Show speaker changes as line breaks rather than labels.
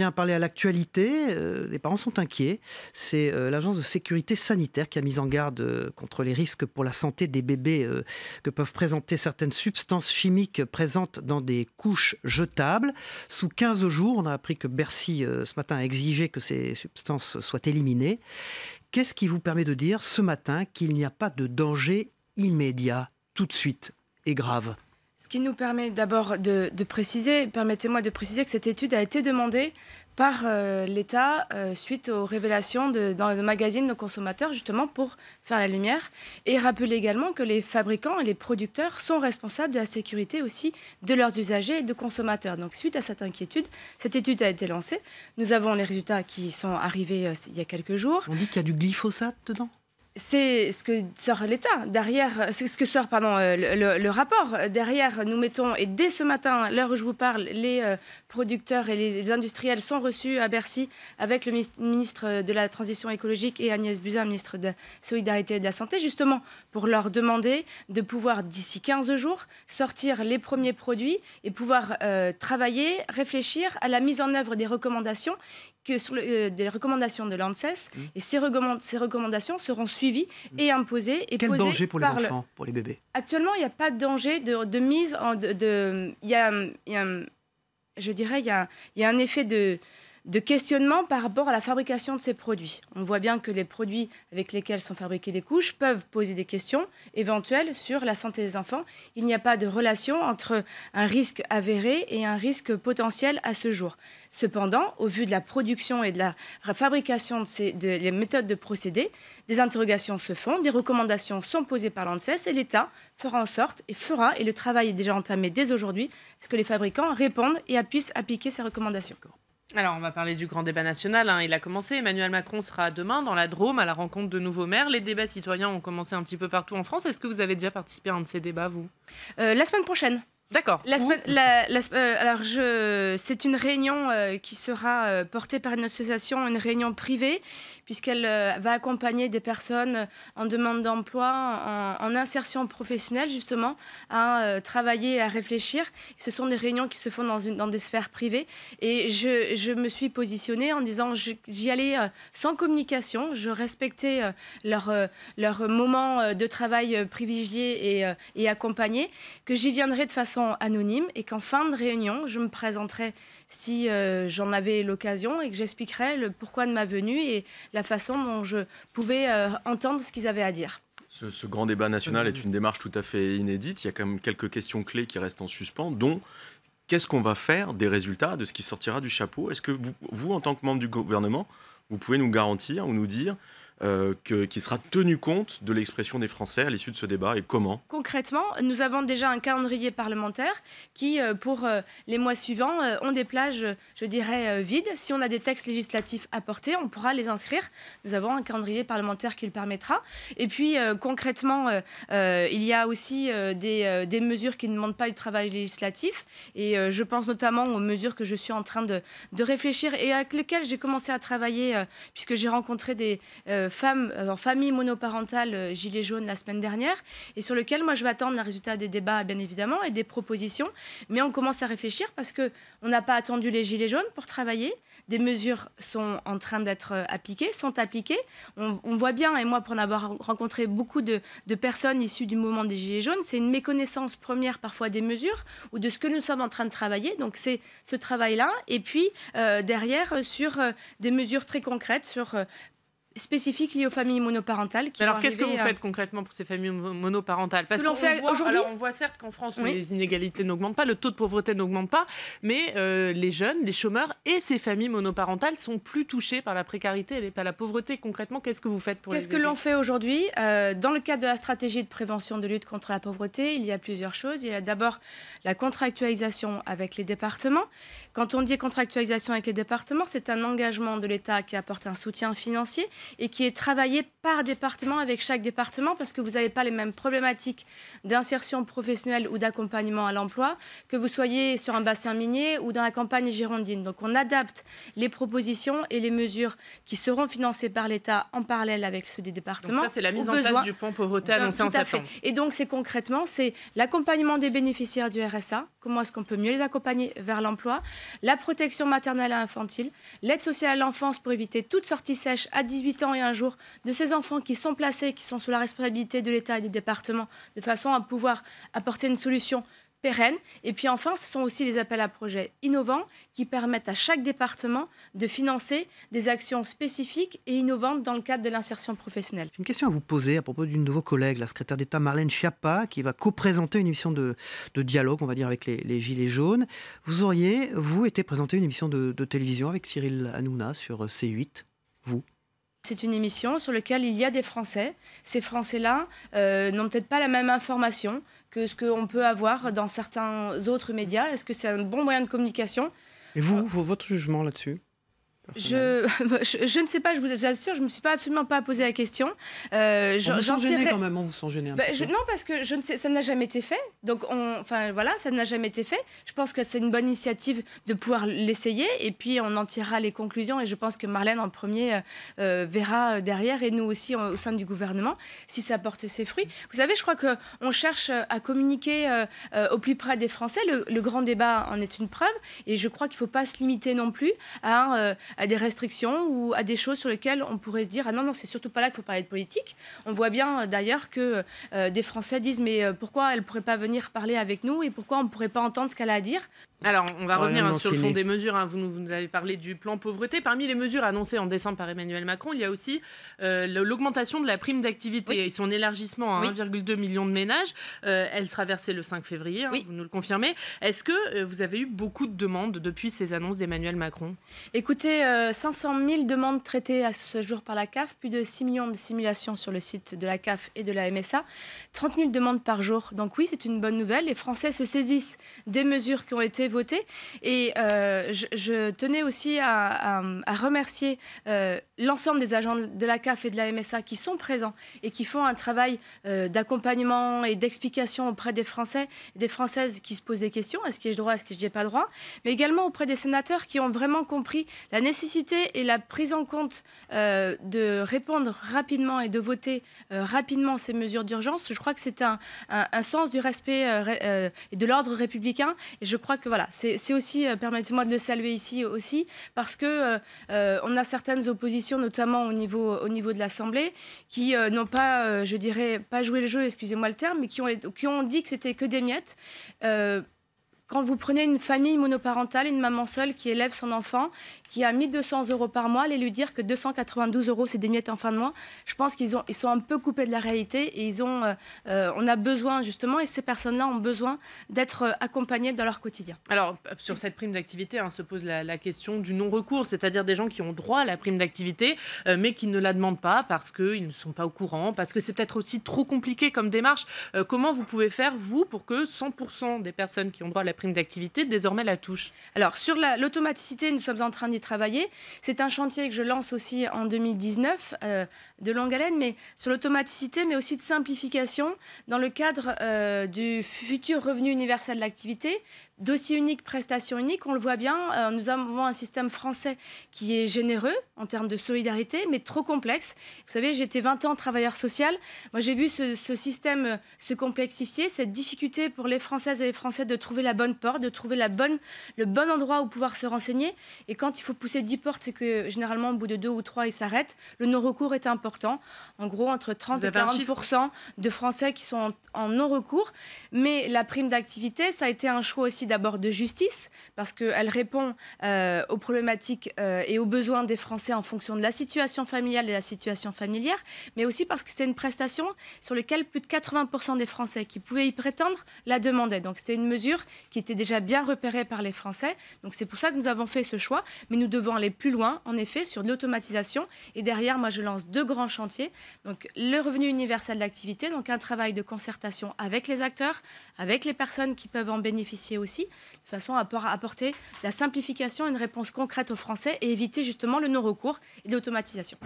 vient parler à l'actualité. Les parents sont inquiets. C'est l'Agence de sécurité sanitaire qui a mis en garde contre les risques pour la santé des bébés que peuvent présenter certaines substances chimiques présentes dans des couches jetables. Sous 15 jours, on a appris que Bercy, ce matin, a exigé que ces substances soient éliminées. Qu'est-ce qui vous permet de dire ce matin qu'il n'y a pas de danger immédiat, tout de suite et grave ?
Ce qui nous permet d'abord de préciser, permettez-moi de préciser que cette étude a été demandée par l'État suite aux révélations dans le magazine de consommateurs, justement pour faire la lumière, et rappeler également que les fabricants et les producteurs sont responsables de la sécurité aussi de leurs usagers et de consommateurs. Donc suite à cette inquiétude, cette étude a été lancée. Nous avons les résultats qui sont arrivés il y a quelques jours.
On dit qu'il y a du glyphosate dedans ?
C'est ce que sort l'État. Derrière, c'est ce que sort le rapport. Derrière, nous mettons, et dès ce matin, à l'heure où je vous parle, les producteurs et les industriels sont reçus à Bercy avec le ministre de la Transition écologique et Agnès Buzyn, ministre de la Solidarité et de la Santé, justement pour leur demander de pouvoir, d'ici 15 jours, sortir les premiers produits et pouvoir travailler, réfléchir à la mise en œuvre des recommandations des recommandations de l'ANSES, et ces recommandations seront suivies et imposées. Et
quel danger pour les enfants, pour les bébés ?
Actuellement, il n'y a pas de danger de mise en... Je dirais, il y a un effet de questionnement par rapport à la fabrication de ces produits. On voit bien que les produits avec lesquels sont fabriquées les couches peuvent poser des questions éventuelles sur la santé des enfants. Il n'y a pas de relation entre un risque avéré et un risque potentiel à ce jour. Cependant, au vu de la production et de la fabrication les méthodes de procédés, des interrogations se font, des recommandations sont posées par l'ANSES et l'État fera en sorte, et le travail est déjà entamé dès aujourd'hui, à ce que les fabricants répondent et puissent appliquer ces recommandations.
Alors, on va parler du grand débat national. Il a commencé. Emmanuel Macron sera demain dans la Drôme à la rencontre de nouveaux maires. Les débats citoyens ont commencé un petit peu partout en France. Est-ce que vous avez déjà participé à un de ces débats, vous ?
La semaine prochaine.
D'accord.
C'est une réunion qui sera portée par une association, une réunion privée, puisqu'elle va accompagner des personnes en demande d'emploi, en insertion professionnelle, justement, à travailler, à réfléchir. Ce sont des réunions qui se font dans des sphères privées. Et je me suis positionnée en disant j'y allais sans communication. Je respectais leur moment de travail privilégié et accompagné, que j'y viendrai de façon anonyme et qu'en fin de réunion, je me présenterai si j'en avais l'occasion et que j'expliquerai le pourquoi de ma venue et la façon dont je pouvais entendre ce qu'ils avaient à dire.
Ce grand débat national est une démarche tout à fait inédite. Il y a quand même quelques questions clés qui restent en suspens, dont qu'est-ce qu'on va faire des résultats de ce qui sortira du chapeau ? Est-ce que vous, en tant que membre du gouvernement, vous pouvez nous garantir ou nous dire qu'il sera tenu compte de l'expression des Français à l'issue de ce débat et comment ?
Concrètement, nous avons déjà un calendrier parlementaire qui, pour les mois suivants, ont des plages, je dirais, vides. Si on a des textes législatifs à porter, on pourra les inscrire. Nous avons un calendrier parlementaire qui le permettra. Et puis, concrètement, il y a aussi des mesures qui ne demandent pas du travail législatif. Et je pense notamment aux mesures que je suis en train de réfléchir et avec lesquelles j'ai commencé à travailler, puisque j'ai rencontré des femmes en famille monoparentale Gilets jaunes la semaine dernière, et sur lequel moi je vais attendre le résultat des débats bien évidemment et des propositions, mais on commence à réfléchir parce qu'on n'a pas attendu les Gilets jaunes pour travailler. Des mesures sont en train d'être appliquées, sont appliquées. On voit bien, et moi pour en avoir rencontré beaucoup de personnes issues du mouvement des Gilets jaunes, c'est une méconnaissance première parfois des mesures ou de ce que nous sommes en train de travailler. Donc c'est ce travail-là, et puis derrière sur des mesures très concrètes, spécifiques liées aux familles monoparentales.
Alors, qu'est-ce que vous faites concrètement pour ces familles monoparentales ? Parce qu'on voit certes qu'en France, les inégalités n'augmentent pas, le taux de pauvreté n'augmente pas, mais les jeunes, les chômeurs et ces familles monoparentales sont plus touchés par la précarité et par la pauvreté. Concrètement, qu'est-ce que vous faites pour les aider ?
Qu'est-ce que l'on fait aujourd'hui ? Dans le cadre de la stratégie de prévention de lutte contre la pauvreté, il y a plusieurs choses. Il y a d'abord la contractualisation avec les départements. Quand on dit contractualisation avec les départements, c'est un engagement de l'État qui apporte un soutien financier et qui est travaillé par département avec chaque département parce que vous n'avez pas les mêmes problématiques d'insertion professionnelle ou d'accompagnement à l'emploi que vous soyez sur un bassin minier ou dans la campagne girondine. Donc on adapte les propositions et les mesures qui seront financées par l'État en parallèle avec ceux des départements.
Donc ça, c'est la mise en place du plan pauvreté annoncé en septembre.
Et donc c'est concrètement, c'est l'accompagnement des bénéficiaires du RSA, comment est-ce qu'on peut mieux les accompagner vers l'emploi, la protection maternelle et infantile, l'aide sociale à l'enfance pour éviter toute sortie sèche à 18 ans et un jour de ces enfants qui sont placés, qui sont sous la responsabilité de l'État et des départements, de façon à pouvoir apporter une solution pérenne. Et puis enfin, ce sont aussi les appels à projets innovants qui permettent à chaque département de financer des actions spécifiques et innovantes dans le cadre de l'insertion professionnelle.
J'ai une question à vous poser à propos d'une de vos collègues, la secrétaire d'État Marlène Schiappa, qui va co-présenter une émission de dialogue, on va dire, avec les Gilets jaunes. Vous auriez, vous, été présenter une émission de télévision avec Cyril Hanouna sur C8, vous ?
C'est une émission sur laquelle il y a des Français. Ces Français-là n'ont peut-être pas la même information que ce qu'on peut avoir dans certains autres médias. Est-ce que c'est un bon moyen de communication ?
Et vous, votre jugement là-dessus ?
Je ne sais pas, je vous assure, je ne me suis absolument pas posé la question.
Vous s'en gênez quand même, on vous sent gêné un peu.
Non, parce que je ne sais, ça n'a jamais été fait. Donc, ça n'a jamais été fait. Je pense que c'est une bonne initiative de pouvoir l'essayer et puis on en tirera les conclusions. Et je pense que Marlène, en premier, verra derrière et nous aussi au sein du gouvernement si ça porte ses fruits. Vous savez, je crois qu'on cherche à communiquer au plus près des Français. Le grand débat en est une preuve et je crois qu'il ne faut pas se limiter non plus à des restrictions ou à des choses sur lesquelles on pourrait se dire « Ah non, c'est surtout pas là qu'il faut parler de politique ». On voit bien d'ailleurs que des Français disent « Mais pourquoi elle ne pourrait pas venir parler avec nous et pourquoi on ne pourrait pas entendre ce qu'elle a à dire ?»
Alors, on va revenir sur le fond des mesures. Vous nous avez parlé du plan pauvreté. Parmi les mesures annoncées en décembre par Emmanuel Macron, il y a aussi l'augmentation de la prime d'activité et son élargissement à 1,2 million de ménages. Elle sera versée le 5 février, vous nous le confirmez. Est-ce que vous avez eu beaucoup de demandes depuis ces annonces d'Emmanuel Macron ?
Écoutez, 500 000 demandes traitées à ce jour par la CAF, plus de 6 millions de simulations sur le site de la CAF et de la MSA, 30 000 demandes par jour. Donc oui, c'est une bonne nouvelle. Les Français se saisissent des mesures qui ont été votées. Et je tenais aussi à remercier l'ensemble des agents de la CAF et de la MSA qui sont présents et qui font un travail d'accompagnement et d'explication auprès des Français et des Françaises qui se posent des questions. Est-ce que j'ai droit, est-ce que je n'ai pas droit ? Mais également auprès des sénateurs qui ont vraiment compris la nécessité et la prise en compte de répondre rapidement et de voter rapidement ces mesures d'urgence. Je crois que c'est un sens du respect et de l'ordre républicain. Et je crois que voilà, c'est aussi, permettez-moi de le saluer ici aussi, parce que on a certaines oppositions, notamment au niveau de l'Assemblée, qui n'ont pas, je dirais, pas joué le jeu, excusez-moi le terme, mais qui ont dit que c'était que des miettes. Quand vous prenez une famille monoparentale, une maman seule qui élève son enfant, qui a 1 200 € par mois, allez lui dire que 292 €, c'est des miettes en fin de mois. Je pense qu'ils sont un peu coupés de la réalité et on a besoin justement, et ces personnes-là ont besoin d'être accompagnées dans leur quotidien.
Alors, sur cette prime d'activité, se pose la question du non-recours, c'est-à-dire des gens qui ont droit à la prime d'activité, mais qui ne la demandent pas parce qu'ils ne sont pas au courant, parce que c'est peut-être aussi trop compliqué comme démarche. Comment vous pouvez faire, vous, pour que 100% des personnes qui ont droit à la prime d'activité désormais la touchent ?
Alors, sur l'automaticité, nous sommes en train d'y travailler. C'est un chantier que je lance aussi en 2019, de longue haleine, mais sur l'automaticité, mais aussi de simplification dans le cadre du futur revenu universel de l'activité. Dossier unique, prestation unique, on le voit bien, nous avons un système français qui est généreux en termes de solidarité, mais trop complexe. Vous savez, j'ai été 20 ans travailleur social. Moi, j'ai vu ce système se complexifier, cette difficulté pour les Françaises et les Français de trouver la bonne porte, de trouver le bon endroit où pouvoir se renseigner. Et quand il faut pousser 10 portes, c'est que généralement, au bout de 2 ou 3, ils s'arrêtent. Le non-recours est important. En gros, entre 30 et 40% de Français qui sont en non-recours. Mais la prime d'activité, ça a été un choix aussi d'abord de justice, parce qu'elle répond aux problématiques et aux besoins des Français en fonction de la situation familiale et de la situation familière, mais aussi parce que c'était une prestation sur laquelle plus de 80% des Français qui pouvaient y prétendre la demandaient. Donc c'était une mesure qui était déjà bien repérée par les Français. Donc c'est pour ça que nous avons fait ce choix, mais nous devons aller plus loin, en effet, sur de l'automatisation. Et derrière, moi, je lance 2 grands chantiers. Donc le revenu universel d'activité, donc un travail de concertation avec les acteurs, avec les personnes qui peuvent en bénéficier aussi, de façon à apporter la simplification et une réponse concrète aux Français et éviter justement le non-recours et l'automatisation.